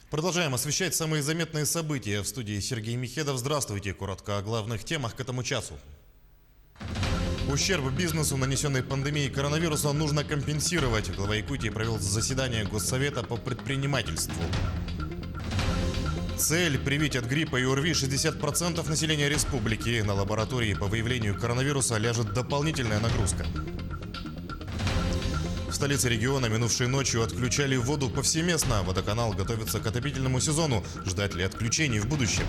Продолжаем освещать самые заметные события. В студии Сергей Михедов. Здравствуйте. Коротко о главных темах к этому часу. Ущерб бизнесу, нанесенный пандемией коронавируса, нужно компенсировать. Глава Якутии провел заседание Госсовета по предпринимательству. Цель – привить от гриппа и ОРВИ 60% населения республики. На лаборатории по выявлению коронавируса ляжет дополнительная нагрузка. В столице региона минувшей ночью отключали воду повсеместно. Водоканал готовится к отопительному сезону. Ждать ли отключений в будущем?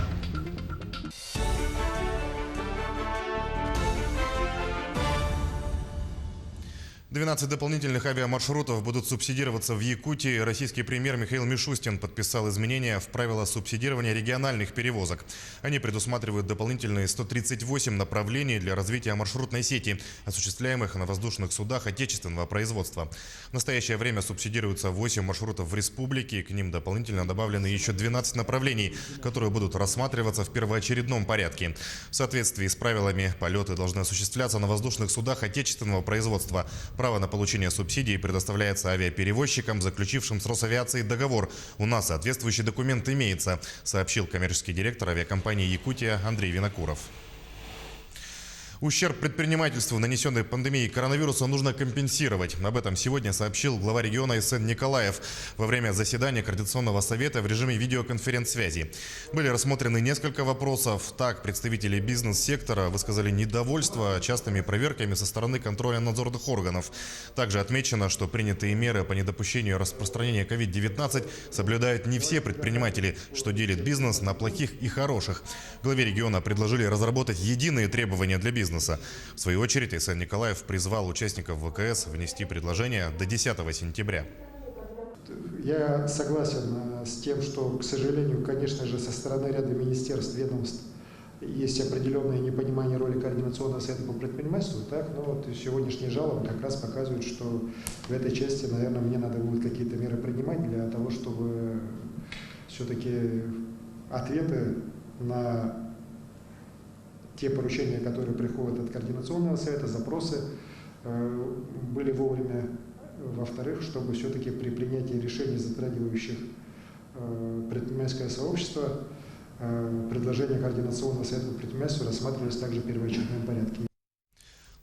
«12 дополнительных авиамаршрутов будут субсидироваться в Якутии. Российский премьер Михаил Мишустин подписал изменения в правила субсидирования региональных перевозок. Они предусматривают дополнительные 138 направлений для развития маршрутной сети, осуществляемых на воздушных судах отечественного производства. В настоящее время субсидируются 8 маршрутов в республике. К ним дополнительно добавлены еще 12 направлений, которые будут рассматриваться в первоочередном порядке. В соответствии с правилами полеты должны осуществляться на воздушных судах отечественного производства. Право на получение субсидий предоставляется авиаперевозчикам, заключившим с Росавиацией договор. У нас соответствующий документ имеется, сообщил коммерческий директор авиакомпании «Якутия» Андрей Винокуров. Ущерб предпринимательству, нанесенный пандемией коронавируса, нужно компенсировать. Об этом сегодня сообщил глава региона Эсен Николаев во время заседания Координационного совета в режиме видеоконференц-связи. Были рассмотрены несколько вопросов. Так, представители бизнес-сектора высказали недовольство частыми проверками со стороны контрольно-надзорных органов. Также отмечено, что принятые меры по недопущению распространения COVID-19 соблюдают не все предприниматели, что делит бизнес на плохих и хороших. Главе региона предложили разработать единые требования для бизнеса. В свою очередь, Эсен Николаев призвал участников ВКС внести предложение до 10 сентября. Я согласен с тем, что, к сожалению, конечно же, со стороны ряда министерств, ведомств есть определенное непонимание роли Координационного совета по предпринимательству. Так, но вот сегодняшние жалобы как раз показывают, что в этой части, наверное, мне надо будет какие-то меры принимать для того, чтобы все-таки ответы на те поручения, которые приходят от Координационного совета, запросы были вовремя. Во-вторых, чтобы все-таки при принятии решений, затрагивающих предпринимательское сообщество, предложения Координационного совета по предпринимательству рассматривались также в первоочередном порядке.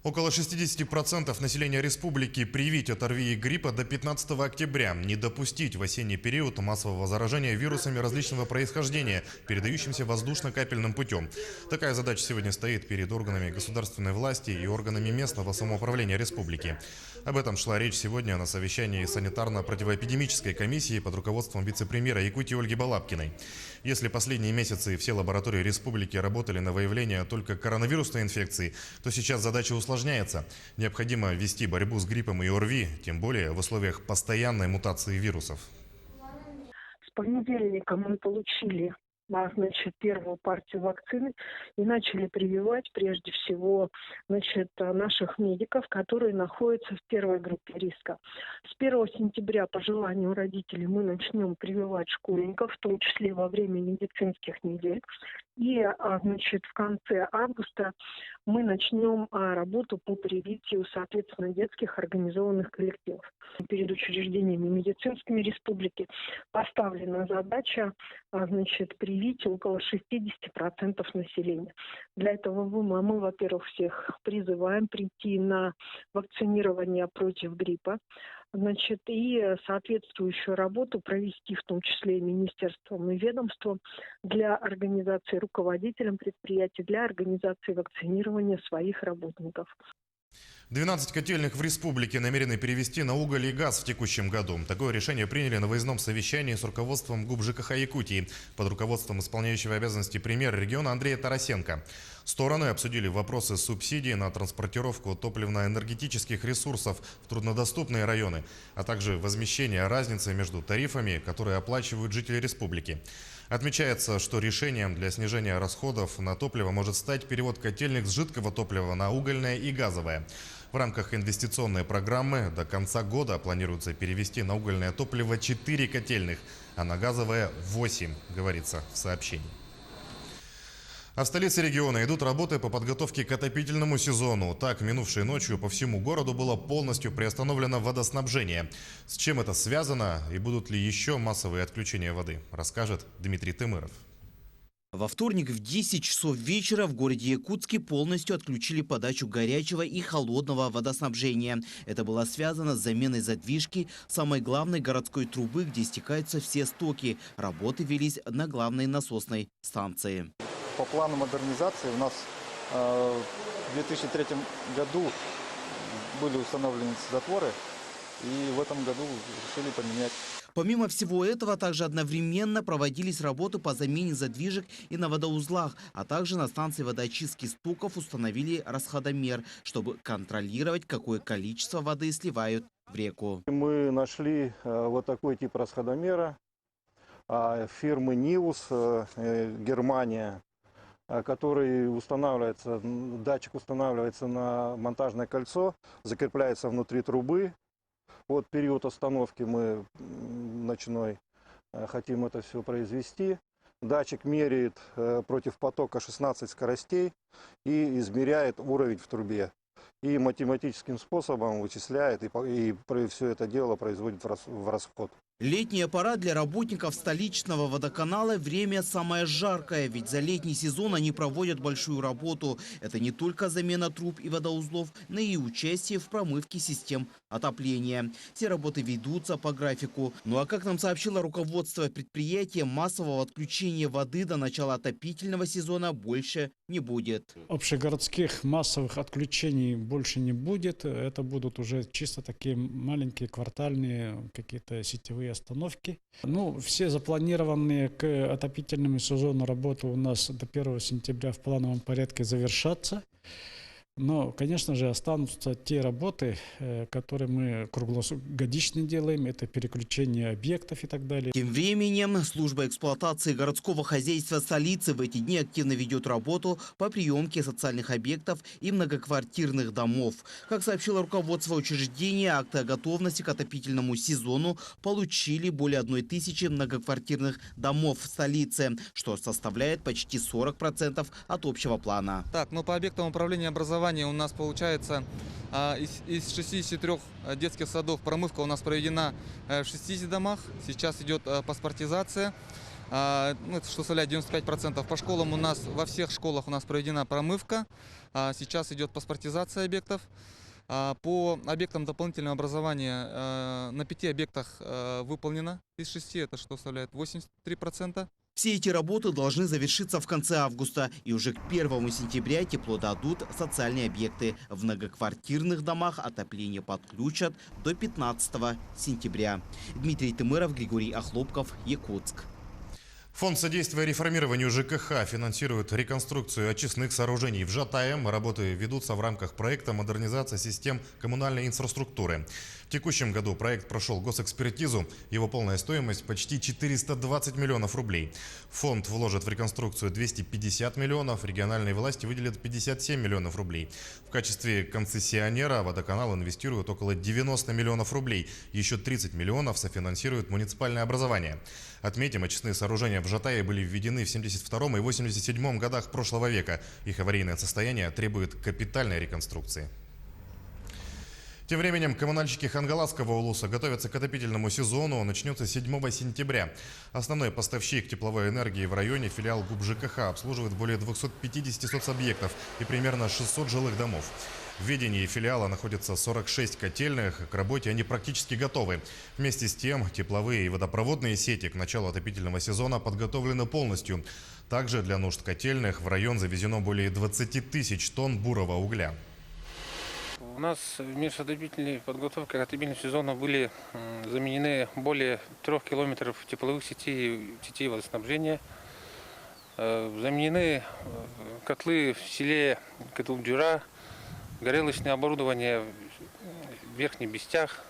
Около 60% населения республики привить от ОРВИ и гриппа до 15 октября. Не допустить в осенний период массового заражения вирусами различного происхождения, передающимся воздушно-капельным путем. Такая задача сегодня стоит перед органами государственной власти и органами местного самоуправления республики. Об этом шла речь сегодня на совещании санитарно-противоэпидемической комиссии под руководством вице-премьера Якутии Ольги Балабкиной. Если последние месяцы все лаборатории республики работали на выявление только коронавирусной инфекции, то сейчас задача усложняется. Необходимо вести борьбу с гриппом и ОРВИ, тем более в условиях постоянной мутации вирусов. С понедельника мы получили первую партию вакцины и начали прививать прежде всего наших медиков, которые находятся в первой группе риска. С 1 сентября по желанию родителей мы начнем прививать школьников, в том числе во время медицинских недель. И в конце августа мы начнем работу по привитию, соответственно, детских организованных коллективов. Перед учреждениями медицинскими республики поставлена задача привить около 60% населения. Для этого мы, во-первых, всех призываем прийти на вакцинирование против гриппа, и соответствующую работу провести, в том числе и министерством и ведомством, для организации руководителям предприятий, для организации вакцинирования своих работников. 12 котельных в республике намерены перевести на уголь и газ в текущем году. Такое решение приняли на выездном совещании с руководством ГУП ЖКХ Якутии под руководством исполняющего обязанности премьера региона Андрея Тарасенко. Стороны обсудили вопросы субсидий на транспортировку топливно-энергетических ресурсов в труднодоступные районы, а также возмещение разницы между тарифами, которые оплачивают жители республики. Отмечается, что решением для снижения расходов на топливо может стать перевод котельных с жидкого топлива на угольное и газовое. В рамках инвестиционной программы до конца года планируется перевести на угольное топливо 4 котельных, а на газовое 8, говорится в сообщении. А в столице региона идут работы по подготовке к отопительному сезону. Так, минувшей ночью по всему городу было полностью приостановлено водоснабжение. С чем это связано и будут ли еще массовые отключения воды, расскажет Дмитрий Тымыров. Во вторник в 10 часов вечера в городе Якутске полностью отключили подачу горячего и холодного водоснабжения. Это было связано с заменой задвижки самой главной городской трубы, где стекаются все стоки. Работы велись на главной насосной станции. По плану модернизации у нас в 2003 году были установлены затворы, и в этом году решили поменять. Помимо всего этого, также одновременно проводились работы по замене задвижек и на водоузлах, а также на станции водоочистки стоков установили расходомер, чтобы контролировать, какое количество воды сливают в реку. Мы нашли вот такой тип расходомера фирмы Нивус, Германия, который устанавливается, датчик устанавливается на монтажное кольцо, закрепляется внутри трубы. Вот период остановки мы ночной хотим это все произвести. Датчик меряет против потока 16 скоростей и измеряет уровень в трубе. И математическим способом вычисляет и все это дело производит в расход. Летняя пора для работников столичного водоканала – время самое жаркое, ведь за летний сезон они проводят большую работу. Это не только замена труб и водоузлов, но и участие в промывке систем отопления. Все работы ведутся по графику. Ну а как нам сообщило руководство предприятия, массового отключения воды до начала отопительного сезона больше не будет. Общегородских массовых отключений больше не будет. Это будут уже чисто такие маленькие квартальные какие-то сетевые остановки. Ну, все запланированные к отопительному сезону работы у нас до 1 сентября в плановом порядке завершатся. Но, конечно же, останутся те работы, которые мы круглогодично делаем. Это переключение объектов и так далее. Тем временем служба эксплуатации городского хозяйства столицы в эти дни активно ведет работу по приемке социальных объектов и многоквартирных домов. Как сообщило руководство учреждения, акты о готовности к отопительному сезону получили более 1000 многоквартирных домов в столице, что составляет почти 40% от общего плана. Так, ну по объектам управления образованием у нас получается из 63 детских садов промывка у нас проведена в 60 домах. Сейчас идет паспортизация, это что составляет 95%. По школам у нас, во всех школах у нас проведена промывка. Сейчас идет паспортизация объектов. По объектам дополнительного образования на 5 объектах выполнено из 6, это что составляет 83%. Все эти работы должны завершиться в конце августа, и уже к 1 сентября тепло дадут социальные объекты. В многоквартирных домах отопление подключат до 15 сентября. Дмитрий Тымыров, Григорий Охлопков, Якутск. Фонд содействия реформированию ЖКХ финансирует реконструкцию очистных сооружений в Жатае. Работы ведутся в рамках проекта «Модернизация систем коммунальной инфраструктуры». В текущем году проект прошел госэкспертизу. Его полная стоимость почти 420 миллионов рублей. Фонд вложит в реконструкцию 250 миллионов, региональные власти выделят 57 миллионов рублей. В качестве концессионера водоканал инвестирует около 90 миллионов рублей. Еще 30 миллионов софинансирует муниципальное образование. Отметим, очистные сооружения в Жатае были введены в 1972 и 1987 годах прошлого века. Их аварийное состояние требует капитальной реконструкции. Тем временем коммунальщики Хангаласского улуса готовятся к отопительному сезону. Он начнется 7 сентября. Основной поставщик тепловой энергии в районе, филиал ГУП ЖКХ, обслуживает более 250 соцобъектов и примерно 600 жилых домов. В ведении филиала находится 46 котельных. К работе они практически готовы. Вместе с тем, тепловые и водопроводные сети к началу отопительного сезона подготовлены полностью. Также для нужд котельных в район завезено более 20 тысяч тонн бурого угля. У нас в межотопительной подготовке к отопительному сезону были заменены более 3 километров тепловых сетей водоснабжения. Заменены котлы в селе Катылдюра, горелочное оборудование в Верхних Бестях.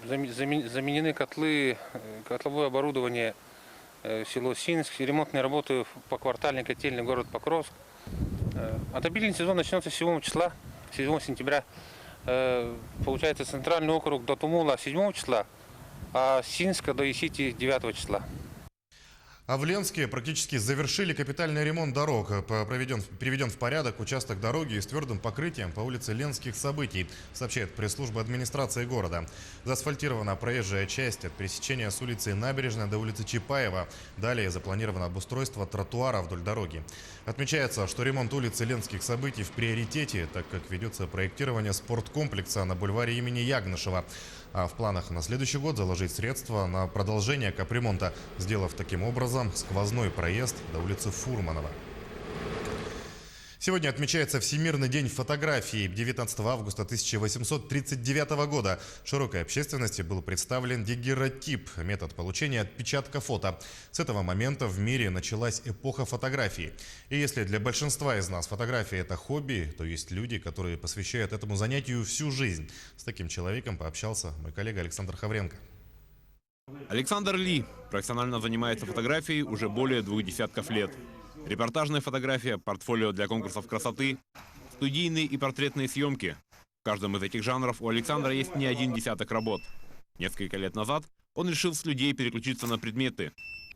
Заменены котловое оборудование село Синск, ремонтные работы по квартальной котельной город Покровск. Отопительный сезон начнется 7 числа, 7 сентября. Получается, центральный округ до Тумула 7 числа, а Синска до Исити 9 числа. А в Ленске практически завершили капитальный ремонт дорог. Приведен в порядок участок дороги с твердым покрытием по улице Ленских событий, сообщает пресс-служба администрации города. Заасфальтирована проезжая часть от пересечения с улицы Набережной до улицы Чапаева. Далее запланировано обустройство тротуара вдоль дороги. Отмечается, что ремонт улицы Ленских событий в приоритете, так как ведется проектирование спорткомплекса на бульваре имени Ягнышева. А в планах на следующий год заложить средства на продолжение капремонта, сделав таким образом сквозной проезд до улицы Фурманова. Сегодня отмечается Всемирный день фотографии. 19 августа 1839 года широкой общественности был представлен дагерротип – метод получения отпечатка фото. С этого момента в мире началась эпоха фотографии. И если для большинства из нас фотография – это хобби, то есть люди, которые посвящают этому занятию всю жизнь. С таким человеком пообщался мой коллега Александр Хавренко. Александр Ли профессионально занимается фотографией уже более 2 десятков лет. Репортажная фотография, портфолио для конкурсов красоты, студийные и портретные съемки. В каждом из этих жанров у Александра есть не 1 десяток работ. Несколько лет назад он решил с людей переключиться на предметы.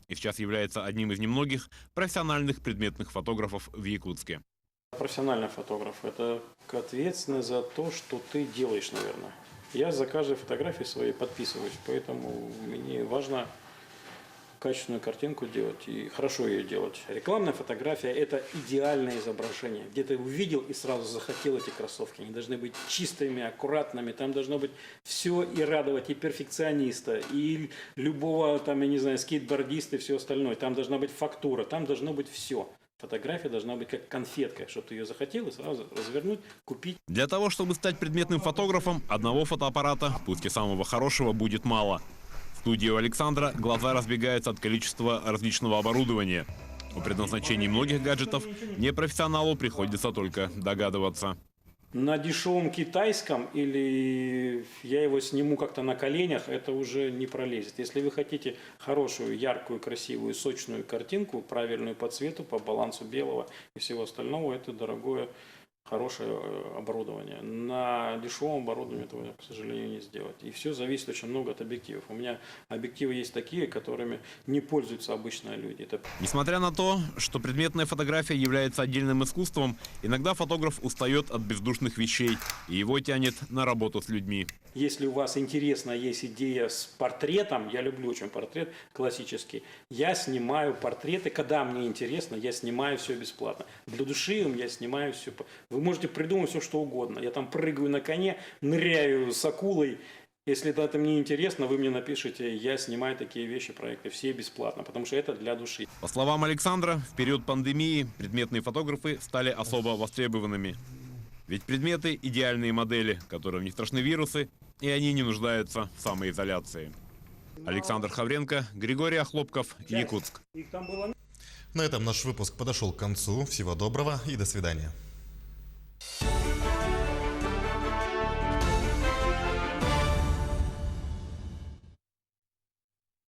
И сейчас является одним из немногих профессиональных предметных фотографов в Якутске. Профессиональный фотограф – это ответственность за то, что ты делаешь, наверное. Я за каждой фотографией своей подписываюсь, поэтому мне важно качественную картинку делать и хорошо ее делать. Рекламная фотография – это идеальное изображение, где ты увидел и сразу захотел эти кроссовки. Они должны быть чистыми, аккуратными, там должно быть все и радовать и перфекциониста, и любого, там, я не знаю, скейтбордиста и все остальное. Там должна быть фактура, там должно быть все. Фотография должна быть как конфетка, чтобы ты ее захотел и сразу развернуть, купить. Для того, чтобы стать предметным фотографом, одного фотоаппарата, пусть и самого хорошего, будет мало. В студии у Александра глаза разбегаются от количества различного оборудования. О предназначении многих гаджетов непрофессионалу приходится только догадываться. На дешевом китайском или я его сниму как-то на коленях, это уже не пролезет. Если вы хотите хорошую, яркую, красивую, сочную картинку, правильную по цвету, по балансу белого и всего остального, это дорогое, хорошее оборудование. На дешевом оборудовании этого, к сожалению, не сделать. И все зависит очень много от объективов. У меня объективы есть такие, которыми не пользуются обычные люди. Несмотря на то, что предметная фотография является отдельным искусством, иногда фотограф устает от бездушных вещей, и его тянет на работу с людьми. Если у вас интересно, есть идея с портретом, я люблю очень портрет классический, я снимаю портреты, когда мне интересно, я снимаю все бесплатно. Для души я снимаю все. Вы можете придумать все, что угодно. Я там прыгаю на коне, ныряю с акулой. Если это мне интересно, вы мне напишите, я снимаю такие вещи, проекты, все бесплатно, потому что это для души. По словам Александра, в период пандемии предметные фотографы стали особо востребованными. Ведь предметы – идеальные модели, которым не страшны вирусы, и они не нуждаются в самоизоляции. Александр Хавренко, Григорий Охлопков, Якутск. На этом наш выпуск подошел к концу. Всего доброго и до свидания.